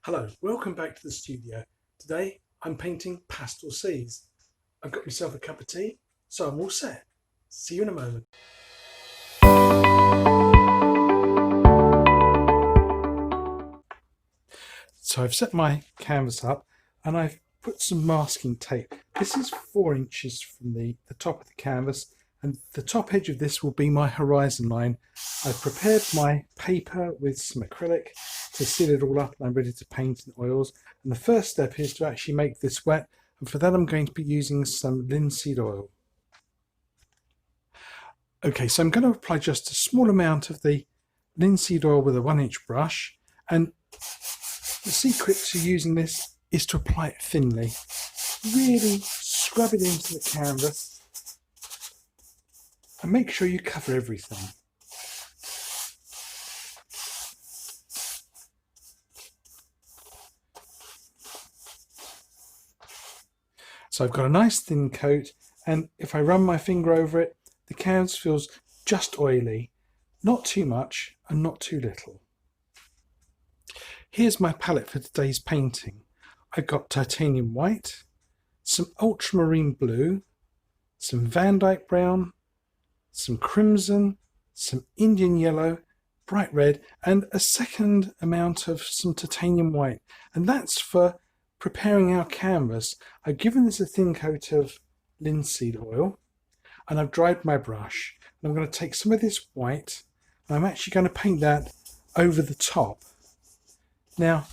Hello, welcome back to the studio. Today I'm painting pastel seas. I've got myself a cup of tea, so I'm all set. See you in a moment. So I've set my canvas up and I've put some masking tape. This is 4 inches from the top of the canvas, and the top edge of this will be my horizon line. I've prepared my paper with some acrylic to seal it all up, and I'm ready to paint in oils. And the first step is to actually make this wet, and for that I'm going to be using some linseed oil. Okay, so I'm going to apply just a small amount of the linseed oil with a 1-inch brush, and the secret to using this is to apply it thinly. Really scrub it into the canvas and make sure you cover everything. So I've got a nice thin coat, and if I run my finger over it, the canvas feels just oily, not too much and not too little. Here's my palette for today's painting. I've got titanium white, some ultramarine blue, some Van Dyke brown, some crimson, some Indian yellow, bright red, and a second amount of some titanium white. And that's for preparing our canvas. I've given this a thin coat of linseed oil and I've dried my brush. And I'm going to take some of this white and I'm actually going to paint that over the top. Now,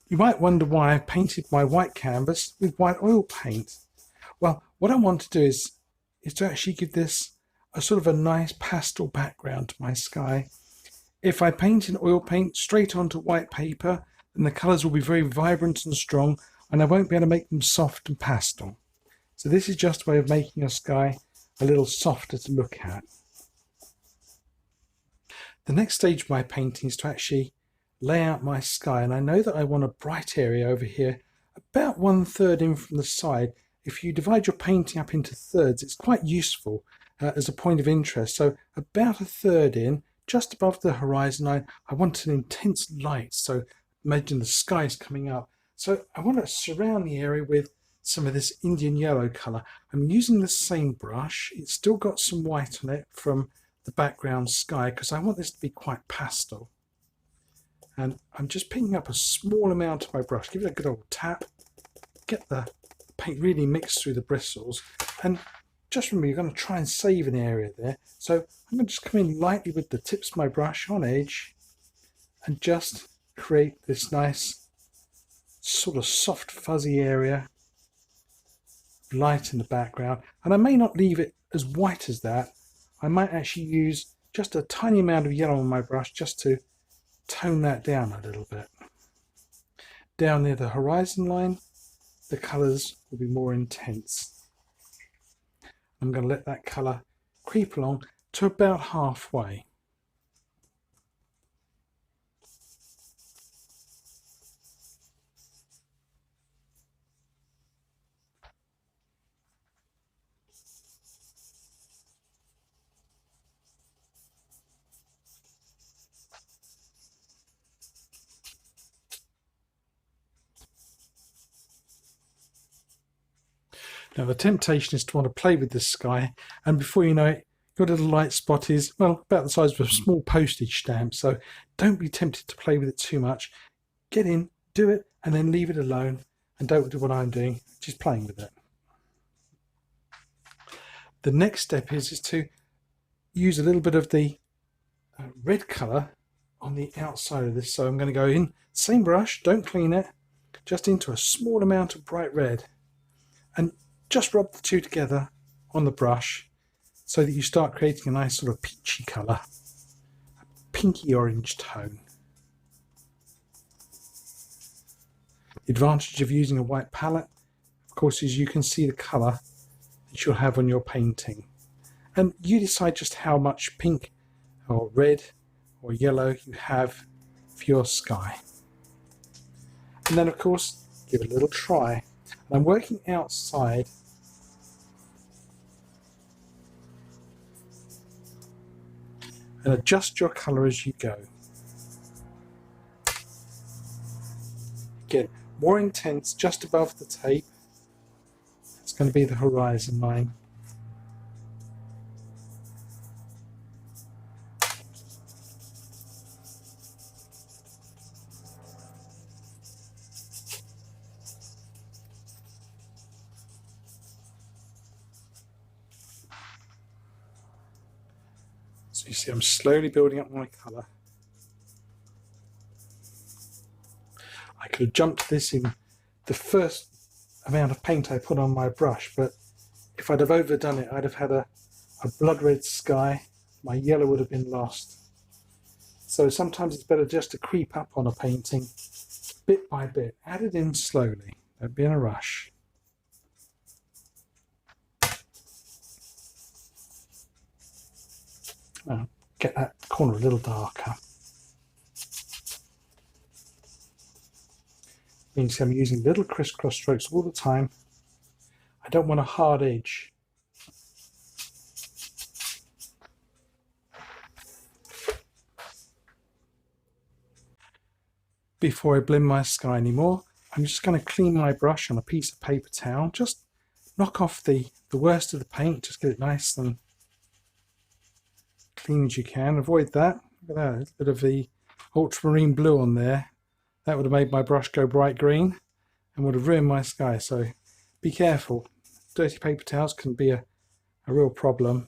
you might wonder why I've painted my white canvas with white oil paint. Well, what I want to do is to actually give this a sort of a nice pastel background to my sky. If I paint in oil paint straight onto white paper, then the colours will be very vibrant and strong, and I won't be able to make them soft and pastel. So this is just a way of making a sky a little softer to look at. The next stage of my painting is to actually lay out my sky, and I know that I want a bright area over here, about 1/3 in from the side. If you divide your painting up into thirds, it's quite useful as a point of interest. So about 1/3 in, just above the horizon line, I want an intense light. So imagine the sky is coming up. So I want to surround the area with some of this Indian yellow colour. I'm using the same brush. It's still got some white on it from the background sky because I want this to be quite pastel. And I'm just picking up a small amount of my brush, give it a good old tap, get the paint really mixed through the bristles, and just remember you're going to try and save an area there. So I'm going to just come in lightly with the tips of my brush on edge and just create this nice sort of soft fuzzy area, light in the background. And I may not leave it as white as that. I might actually use just a tiny amount of yellow on my brush just to tone that down a little bit. Down near the horizon line, the colours will be more intense. I'm going to let that colour creep along to about halfway. Now the temptation is to want to play with this sky, and before you know it, your little light spot is, well, about the size of a small postage stamp. So don't be tempted to play with it too much. Get in, do it, and then leave it alone, and don't do what I'm doing, just playing with it. The next step is to use a little bit of the red colour on the outside of this. So I'm going to go in, same brush, don't clean it, just into a small amount of bright red, and just rub the two together on the brush so that you start creating a nice sort of peachy colour, a pinky orange tone. The advantage of using a white palette, of course, is you can see the colour that you'll have on your painting, and you decide just how much pink or red or yellow you have for your sky. And then of course give it a little try. I'm working outside, and adjust your colour as you go. Again, more intense just above the tape. It's going to be the horizon line. So you see I'm slowly building up my colour. I could have jumped this in the first amount of paint I put on my brush, but if I'd have overdone it, I'd have had a blood red sky. My yellow would have been lost. So sometimes it's better just to creep up on a painting bit by bit. Add it in slowly. Don't be in a rush. Now, get that corner a little darker. Means I'm using little crisscross strokes all the time. I don't want a hard edge. Before I blend my sky anymore, I'm just going to clean my brush on a piece of paper towel. Just knock off the worst of the paint. Just get it nice and clean as you can. Avoid that. Look at that, a little bit of the ultramarine blue on there. That would have made my brush go bright green and would have ruined my sky. So be careful. Dirty paper towels can be a real problem.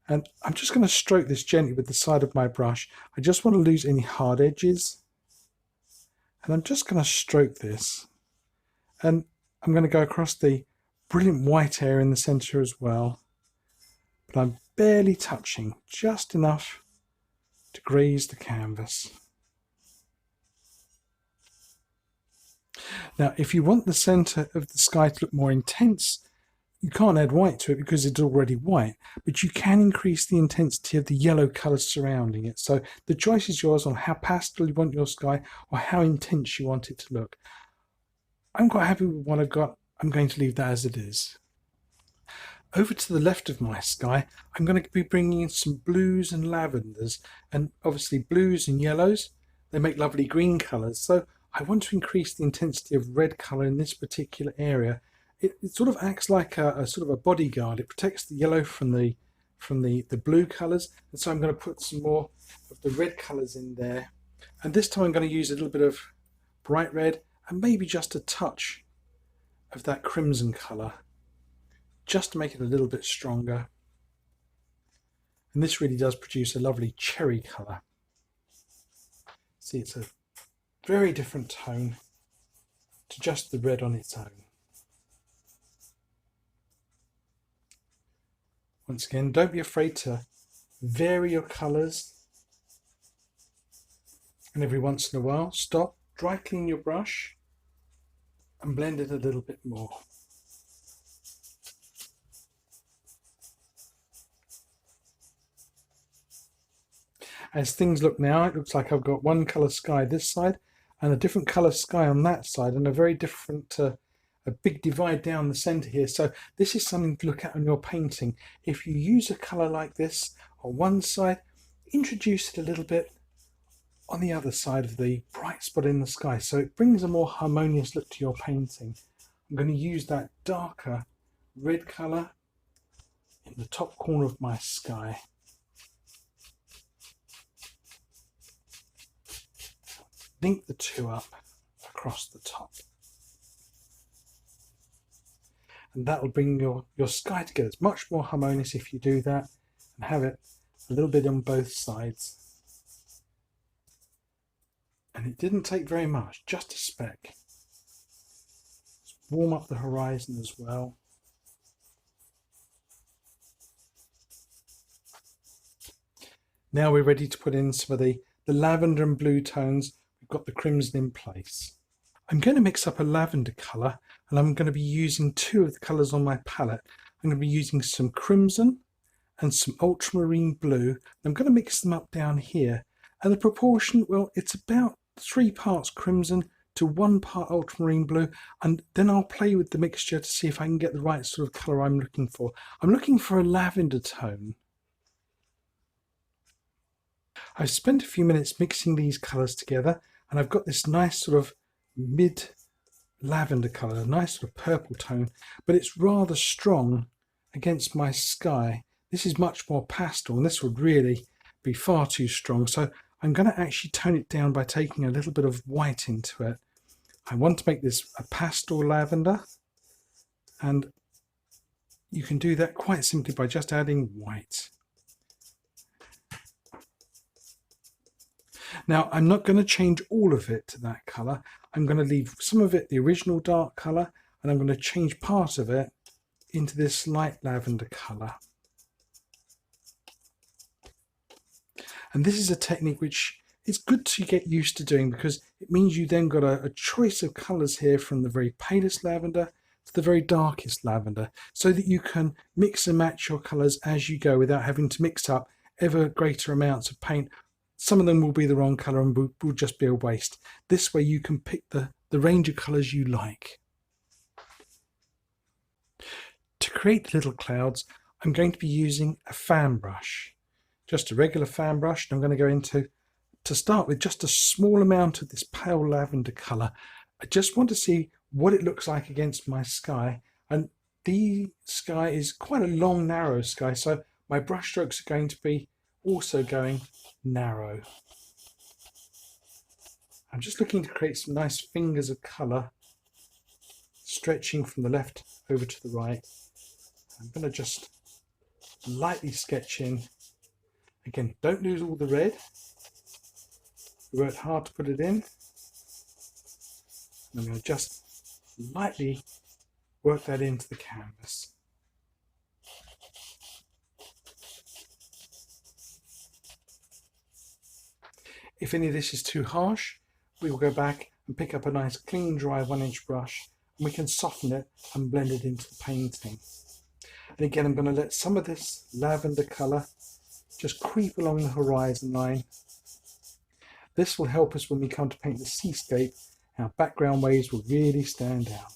And I'm just going to stroke this gently with the side of my brush. I just want to lose any hard edges. And I'm just going to stroke this. And I'm going to go across the brilliant white area in the center as well. But I'm barely touching, just enough to graze the canvas. Now, if you want the center of the sky to look more intense, you can't add white to it because it's already white, but you can increase the intensity of the yellow colors surrounding it. So the choice is yours on how pastel you want your sky or how intense you want it to look. I'm quite happy with what I've got. I'm going to leave that as it is. Over to the left of my sky, I'm going to be bringing in some blues and lavenders, and obviously blues and yellows, they make lovely green colors. So I want to increase the intensity of red color in this particular area. It sort of acts like a sort of a bodyguard. It protects the yellow from the blue colors, and so I'm going to put some more of the red colors in there. And this time I'm going to use a little bit of bright red and maybe just a touch of that crimson color, just to make it a little bit stronger. And this really does produce a lovely cherry color. See, it's a very different tone to just the red on its own. Once again, don't be afraid to vary your colours, and every once in a while stop, dry clean your brush and blend it a little bit more. As things look now, it looks like I've got one colour sky this side and a different colour sky on that side, and a very different a big divide down the centre here. So this is something to look at on your painting. If you use a colour like this on one side, introduce it a little bit on the other side of the bright spot in the sky, so it brings a more harmonious look to your painting. I'm going to use that darker red colour in the top corner of my sky. Link the two up across the top. And that will bring your sky together. It's much more harmonious if you do that and have it a little bit on both sides. And it didn't take very much, just a speck. Let's warm up the horizon as well. Now we're ready to put in some of the lavender and blue tones. We've got the crimson in place. I'm going to mix up a lavender colour, and I'm going to be using two of the colours on my palette. I'm going to be using some crimson and some ultramarine blue. I'm going to mix them up down here, and the proportion, well, it's about 3 parts crimson to 1 part ultramarine blue, and then I'll play with the mixture to see if I can get the right sort of colour I'm looking for. I'm looking for a lavender tone. I've spent a few minutes mixing these colours together, and I've got this nice sort of mid lavender colour, a nice sort of purple tone, but it's rather strong against my sky. This is much more pastel, and this would really be far too strong. So I'm going to actually tone it down by taking a little bit of white into it. I want to make this a pastel lavender, and you can do that quite simply by just adding white. Now, I'm not going to change all of it to that colour. I'm going to leave some of it the original dark colour, and I'm going to change part of it into this light lavender colour. And this is a technique which is good to get used to doing, because it means you then got a choice of colours here from the very palest lavender to the very darkest lavender, so that you can mix and match your colours as you go without having to mix up ever greater amounts of paint. Some of them will be the wrong colour and will just be a waste. This way you can pick the range of colours you like. To create the little clouds, I'm going to be using a fan brush. Just a regular fan brush, and I'm going to go into, to start with, just a small amount of this pale lavender colour. I just want to see what it looks like against my sky, and the sky is quite a long, narrow sky, so my brush strokes are going to be also going narrow. I'm just looking to create some nice fingers of colour, stretching from the left over to the right. I'm going to just lightly sketch in. Again, don't lose all the red. We worked hard to put it in. I'm going to just lightly work that into the canvas. If any of this is too harsh, we will go back and pick up a nice clean dry 1-inch brush, and we can soften it and blend it into the painting. And again, I'm going to let some of this lavender colour just creep along the horizon line. This will help us when we come to paint the seascape. Our background waves will really stand out.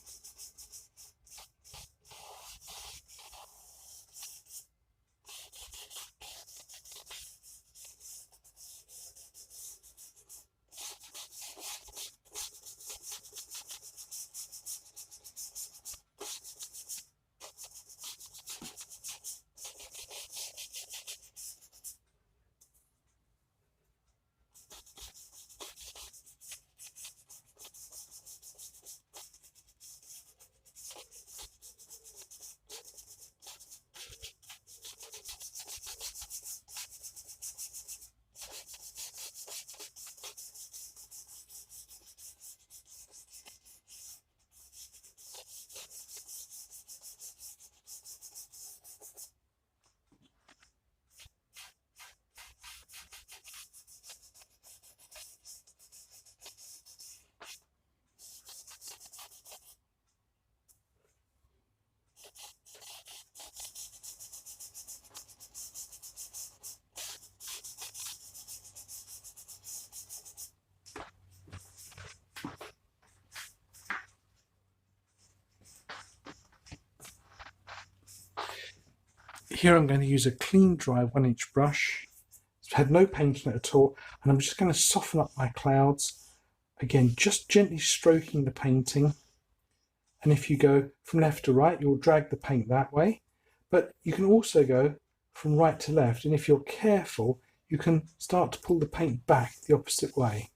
Here I'm going to use a clean dry 1-inch brush. It's had no paint on it at all, and I'm just going to soften up my clouds. Again, just gently stroking the painting. And if you go from left to right, you'll drag the paint that way. But you can also go from right to left, and if you're careful, you can start to pull the paint back the opposite way.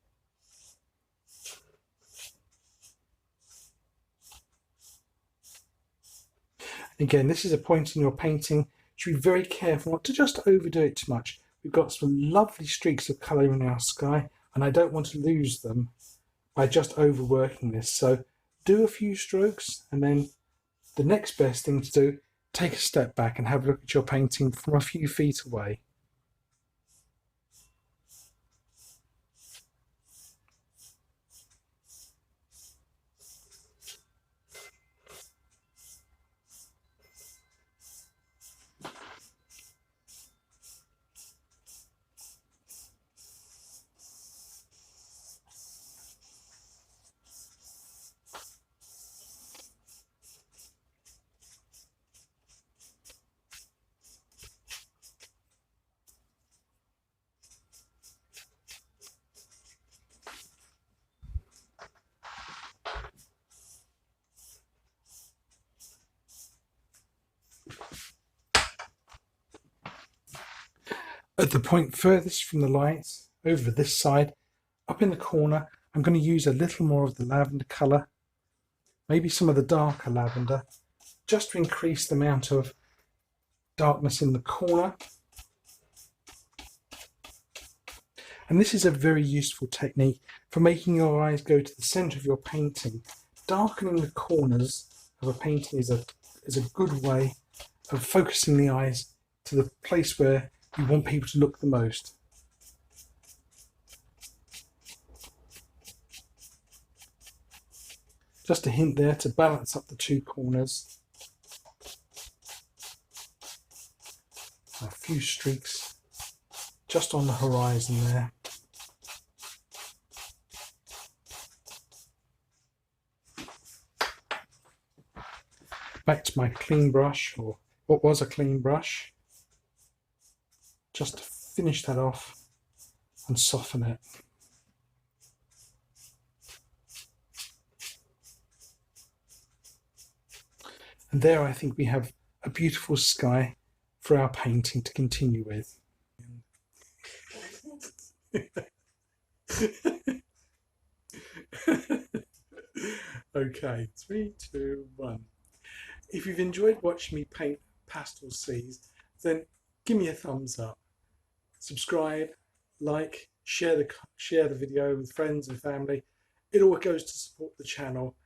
Again, this is a point in your painting. You should be very careful not to just overdo it too much. We've got some lovely streaks of colour in our sky, and I don't want to lose them by just overworking this. So do a few strokes, and then the next best thing to do, take a step back and have a look at your painting from a few feet away. At the point furthest from the light, over this side, up in the corner, I'm going to use a little more of the lavender colour, maybe some of the darker lavender, just to increase the amount of darkness in the corner. And this is a very useful technique for making your eyes go to the centre of your painting. Darkening the corners of a painting is a good way of focusing the eyes to the place where you want people to look the most. Just a hint there to balance up the two corners. A few streaks just on the horizon there. Back to my clean brush, or what was a clean brush, just to finish that off and soften it. And there I think we have a beautiful sky for our painting to continue with. Okay, 3, 2, 1. If you've enjoyed watching me paint pastel seas, then give me a thumbs up. Subscribe, like, share the video with friends and family. It all goes to support the channel.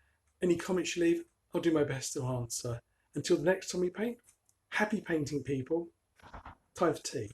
Any comments you leave, I'll do my best to answer. Until the next time we paint, happy painting, people. Time for tea.